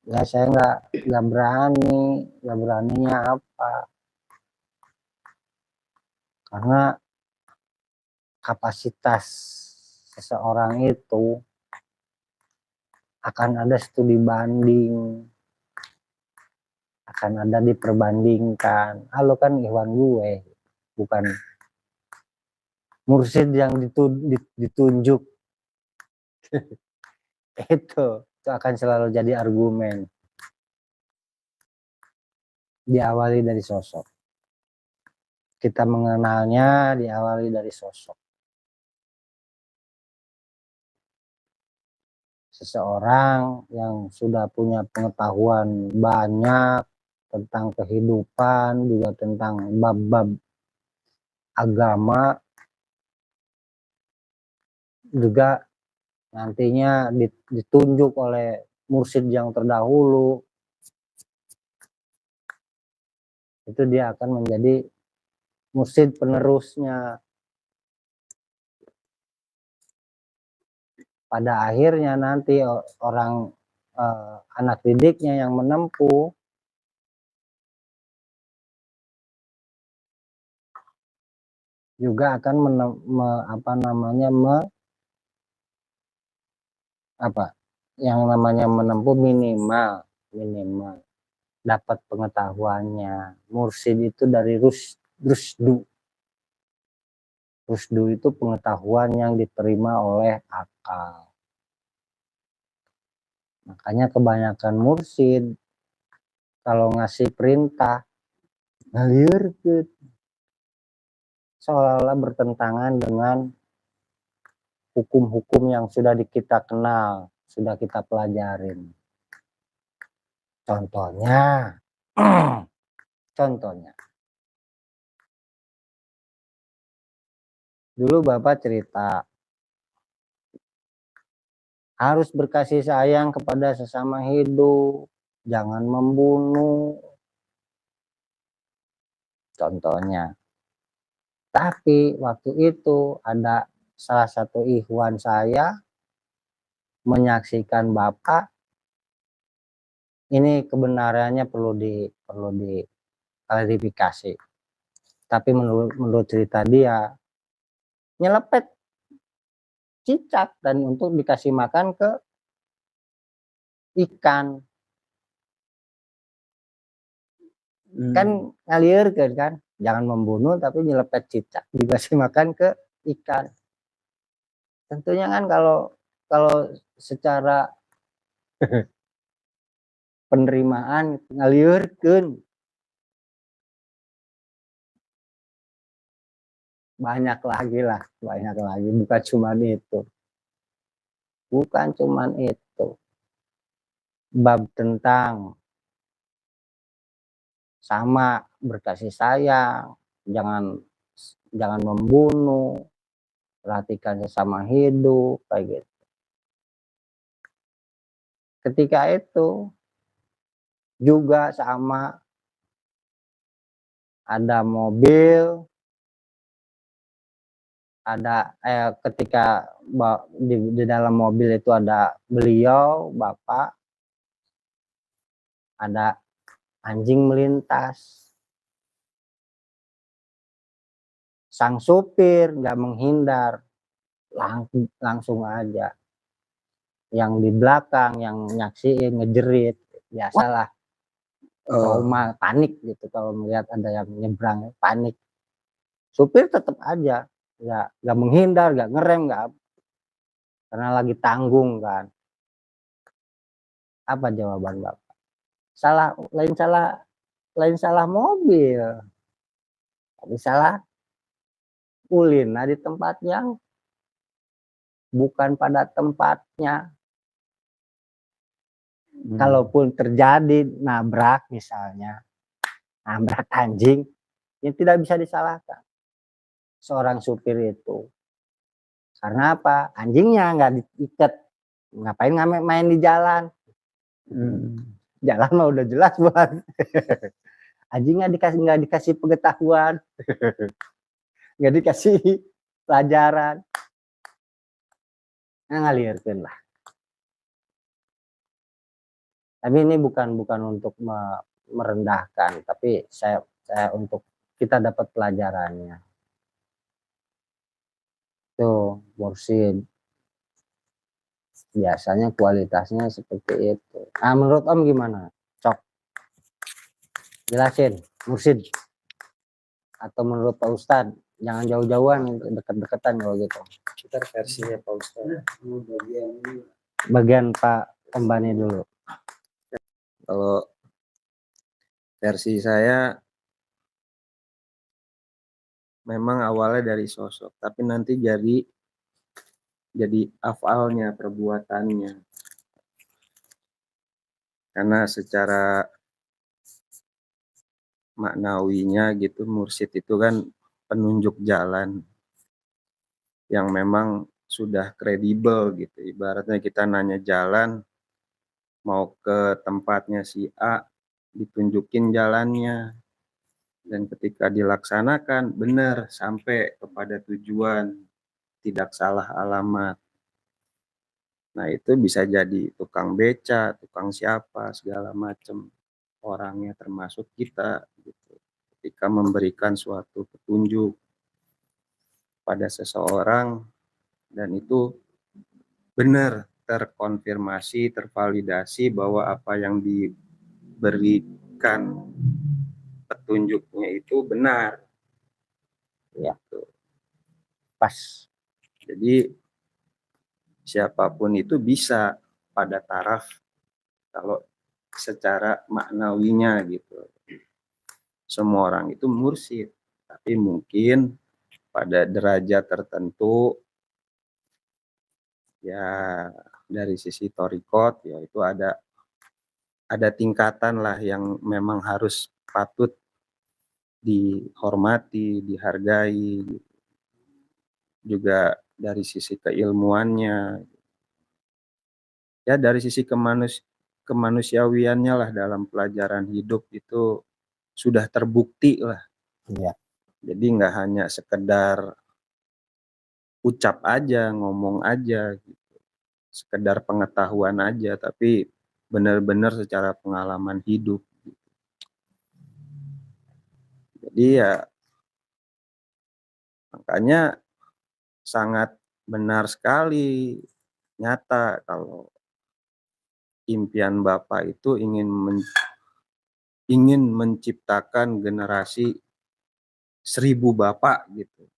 Ya saya nggak beraninya apa? Karena kapasitas seseorang itu akan ada studi banding, akan ada diperbandingkan. Lo kan Ikhwan gue, bukan mursyid yang ditunjuk. itu akan selalu jadi argumen. Diawali dari sosok. Kita mengenalnya diawali dari sosok. Seseorang yang sudah punya pengetahuan banyak tentang kehidupan, juga tentang bab-bab agama, juga nantinya ditunjuk oleh mursyid yang terdahulu, itu dia akan menjadi mursyid penerusnya. Pada akhirnya nanti orang anak didiknya yang menempuh juga akan yang namanya menempuh minimal dapat pengetahuannya. Mursyid itu dari rusdu. Rusdu itu pengetahuan yang diterima oleh akal. Makanya kebanyakan mursyid kalau ngasih perintah ngalir seolah-olah bertentangan dengan hukum-hukum yang sudah kita kenal, sudah kita pelajarin. Contohnya dulu Bapak cerita harus berkasih sayang kepada sesama hidup, jangan membunuh. Contohnya. Tapi waktu itu ada salah satu ikhwan saya menyaksikan Bapak. Ini kebenarannya perlu diklarifikasi. Tapi menurut cerita dia, nyelepet cicak dan untuk dikasih makan ke ikan. Kan ngalir kan, jangan membunuh tapi nyelepet cicak dikasih makan ke ikan. Tentunya kan kalau secara penerimaan ngaliurkeun banyak lagi bukan cuman itu bab tentang sama berkasih sayang, jangan membunuh, perhatikan sesama hidup kayak gitu. Ketika itu juga sama, ada mobil, ketika di dalam mobil itu ada beliau, Bapak, ada anjing melintas. Sang supir nggak menghindar, langsung aja. Yang di belakang, yang nyaksiin ngejerit, biasalah. Trauma, panik gitu kalau melihat ada yang nyebrang, panik. Supir tetap aja, nggak menghindar, nggak ngerem, karena lagi tanggung kan. Apa jawaban Bapak? Lain salah mobil, tapi salah ulin. Nah, di tempat yang bukan pada tempatnya. Kalaupun terjadi nabrak misalnya, nabrak anjing, yang tidak bisa disalahkan seorang supir itu. Karena apa? Anjingnya nggak diikat, ngapain main di jalan? Jalan mah udah jelas buat anjingnya nggak dikasih pengetahuan, nggak dikasih pelajaran, ngalirkeun lah. Tapi ini bukan untuk merendahkan, tapi saya untuk kita dapat pelajarannya. Tuh, mursyid biasanya kualitasnya seperti itu. Menurut Om gimana? Cok, jelasin, mursyid. Atau menurut Pak Ustadz, jangan jauh-jauhan, deket-deketan kalau gitu. Kita versinya Pak Ustadz. Bagian Pak Kembani dulu. Kalau versi saya memang awalnya dari sosok, tapi nanti jadi afalnya, perbuatannya. Karena secara maknawinya gitu, mursyid itu kan penunjuk jalan yang memang sudah kredibel gitu. Ibaratnya kita nanya jalan, mau ke tempatnya si A, ditunjukin jalannya, dan ketika dilaksanakan benar sampai kepada tujuan, tidak salah alamat. Nah itu bisa jadi tukang beca, tukang siapa, segala macam orangnya termasuk kita gitu. Ketika memberikan suatu petunjuk pada seseorang dan itu benar terkonfirmasi, tervalidasi bahwa apa yang diberikan petunjuknya itu benar. Ya, Gitu. pas. Jadi siapapun itu bisa pada taraf kalau secara maknawinya gitu. Semua orang itu mursyid, tapi mungkin pada derajat tertentu ya dari sisi torikot ya itu ada tingkatan lah yang memang harus patut dihormati, dihargai, juga dari sisi keilmuannya, ya dari sisi kemanusiawiannya lah dalam pelajaran hidup itu sudah terbukti lah. Ya. Jadi nggak hanya sekedar ucap aja, ngomong aja, gitu. Sekedar pengetahuan aja, tapi benar-benar secara pengalaman hidup. Gitu. Jadi ya makanya sangat benar sekali, nyata kalau impian Bapak itu ingin menciptakan generasi 1000 Bapak gitu.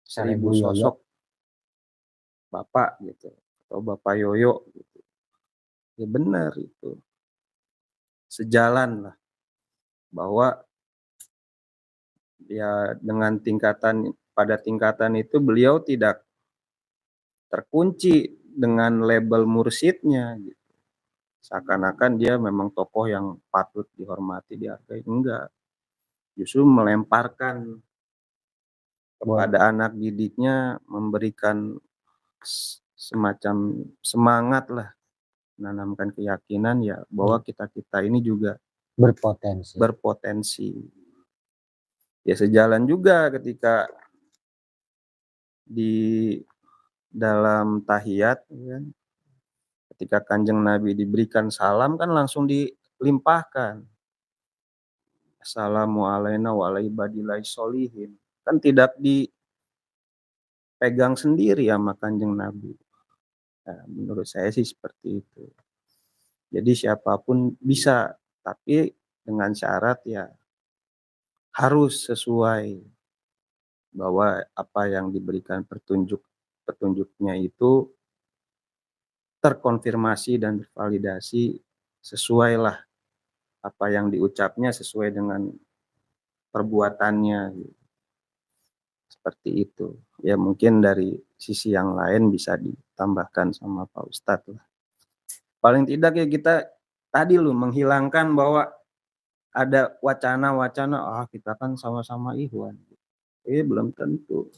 1000 sosok Bapak gitu. Atau Bapak Yoyo gitu. Ya benar itu. Sejalan lah. Bahwa ya dengan pada tingkatan itu beliau tidak terkunci dengan label mursyidnya gitu. Seakan-akan dia memang tokoh yang patut dihormati, dihargai. Enggak. Justru melemparkan kepada anak didiknya, memberikan semacam semangat lah, menanamkan keyakinan ya bahwa kita ini juga berpotensi. Ya sejalan juga ketika di dalam tahiyat kan, ketika Kanjeng Nabi diberikan salam kan langsung dilimpahkan. Assalamualaikum warahmatullahi wabarakatuh. Kan tidak dipegang sendiri sama Kanjeng Nabi. Nah, menurut saya sih seperti itu. Jadi siapapun bisa, tapi dengan syarat ya harus sesuai bahwa apa yang diberikan petunjuknya itu terkonfirmasi dan tervalidasi sesuai lah apa yang diucapnya sesuai dengan perbuatannya seperti itu. Ya mungkin dari sisi yang lain bisa ditambahkan sama Pak Ustadz lah. Paling tidak ya kita tadi menghilangkan bahwa ada wacana kita kan sama-sama ikhwan. Belum tentu.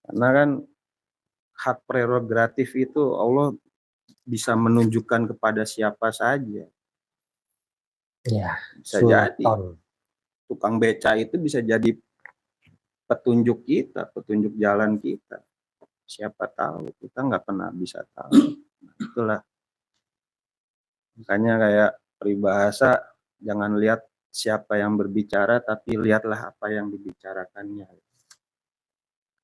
Karena kan hak prerogatif itu Allah bisa menunjukkan kepada siapa saja. Ya, bisa jadi tukang beca itu bisa jadi petunjuk kita, petunjuk jalan kita. Siapa tahu, kita nggak pernah bisa tahu. Nah, itulah Makanya kayak peribahasa, jangan lihat siapa yang berbicara, tapi lihatlah apa yang dibicarakannya.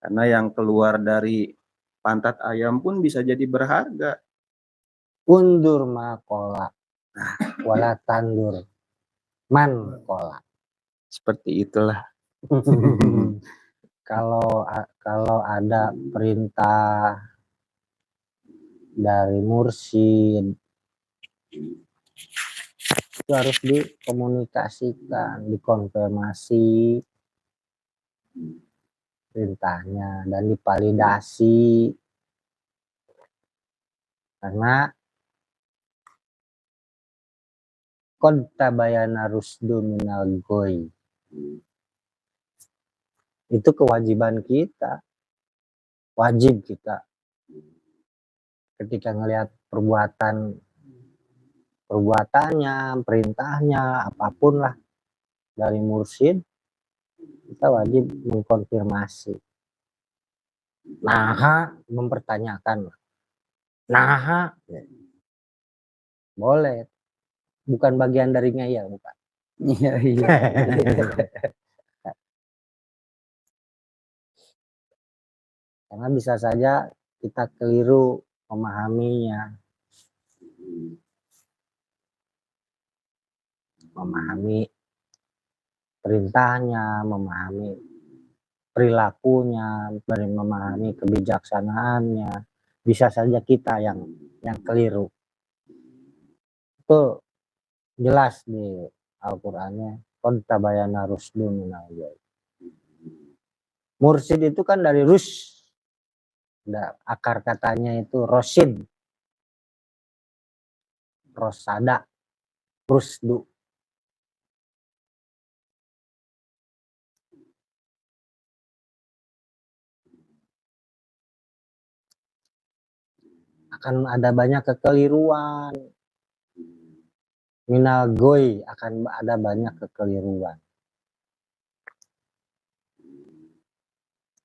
Karena yang keluar dari pantat ayam pun bisa jadi berharga. Undur makola, wala tandur man kola. Seperti itulah. Kalau ada perintah dari mursyid itu harus dikomunikasikan, dikonfirmasi perintahnya dan divalidasi, karena qad tabayyana rusdu minal ghoi. Itu kewajiban kita, wajib kita ketika ngelihat perbuatannya, perintahnya, apapun lah dari mursyid, kita wajib mengkonfirmasi. Nah, mempertanyakan. Nah, boleh. Bukan bagian dari ngeyel, bukan. Iya. Karena bisa saja kita keliru memahaminya. Memahami perintahnya, memahami perilakunya, memahami kebijaksanaannya. Bisa saja kita yang keliru. Itu jelas di Al-Qur'annya, qad tabayyana rusdu minal ghoi. Mursyid itu kan dari rusy. Akar katanya itu rosid, rosada, rusdu. Akan ada banyak kekeliruan. Minal ghoi, akan ada banyak kekeliruan.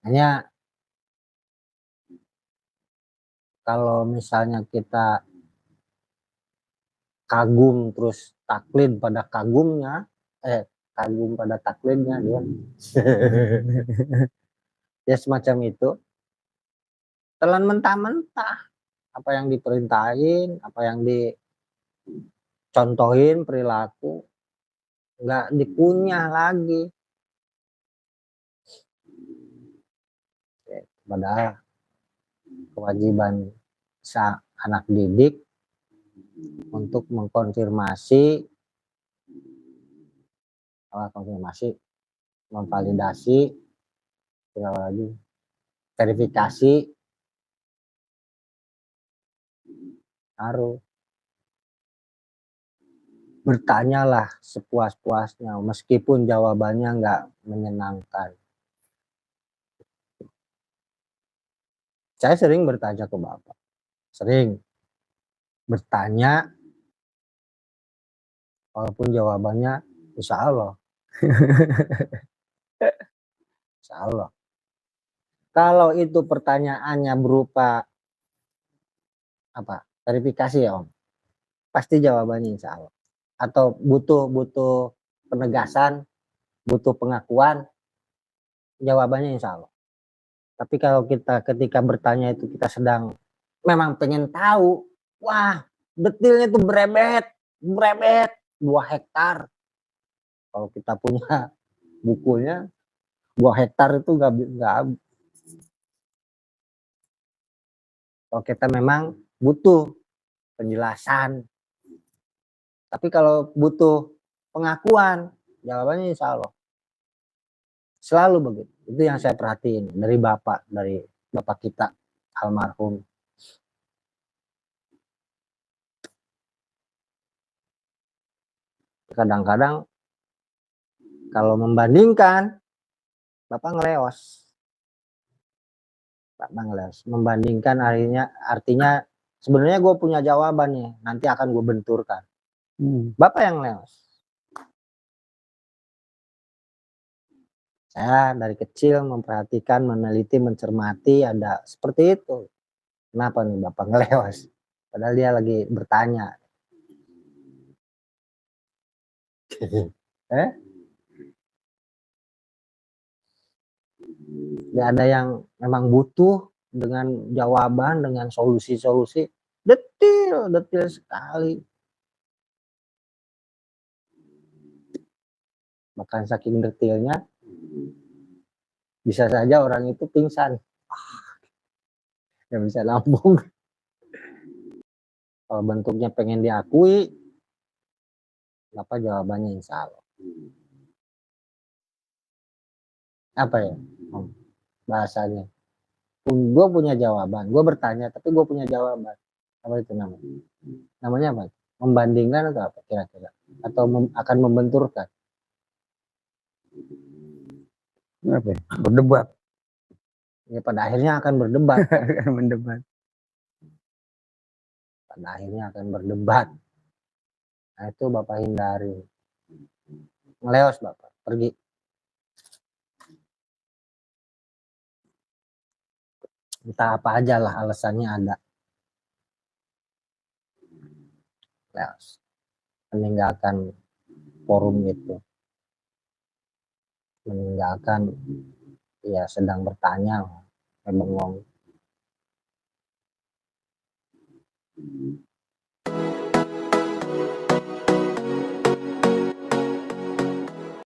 Hanya kalau misalnya kita kagum terus taklid pada kagumnya, kagum pada taklidnya dia. Ya semacam itu. Telan mentah-mentah apa yang diperintahin, apa yang dicontohin perilaku, nggak dikunyah lagi. Padahal kewajiban anak didik untuk mengkonfirmasi, memvalidasi, verifikasi, harus bertanyalah sepuas-puasnya meskipun jawabannya nggak menyenangkan. Saya sering bertanya ke Bapak, sering bertanya walaupun jawabannya insya Allah. Insya Allah. Kalau itu pertanyaannya berupa apa? Verifikasi ya Om. Pasti jawabannya insya Allah. Atau butuh penegasan, butuh pengakuan, jawabannya insya Allah. Tapi kalau kita ketika bertanya itu kita sedang memang pengen tahu, wah detailnya itu berebet 2 hektar. Kalau kita punya bukunya 2 hektar itu nggak. Kalau kita memang butuh penjelasan, tapi kalau butuh pengakuan, jawabannya insya Allah. Selalu begitu. Itu yang saya perhatiin dari Bapak kita almarhum. Kadang-kadang kalau membandingkan, Bapak ngeleos. Membandingkan artinya sebenarnya gue punya jawabannya, nanti akan gue benturkan. Bapak yang ngeleos. Saya dari kecil memperhatikan, meneliti, mencermati ada seperti itu. Kenapa nih Bapak ngeleos? Padahal dia lagi bertanya. Eh? Nggak ada yang memang butuh dengan jawaban, dengan solusi-solusi detil sekali. Bahkan saking detilnya, bisa saja orang itu pingsan. Nggak bisa lambung. Kalau bentuknya pengen diakui, apa jawabannya insya Allah. Apa ya bahasanya? Gue punya jawaban, gue bertanya tapi gue punya jawaban. Apa itu namanya? Namanya apa? Membandingkan atau apa kira-kira? Atau akan membenturkan? Apa ya? Berdebat. Ya pada akhirnya akan berdebat. Akan mendebat. Pada akhirnya akan berdebat. Nah itu Bapak hindari. Ngeleos Bapak, pergi. Entah apa aja lah alasannya ada. Leos. Meninggalkan forum itu. Meninggalkan ya sedang bertanya. Bengong.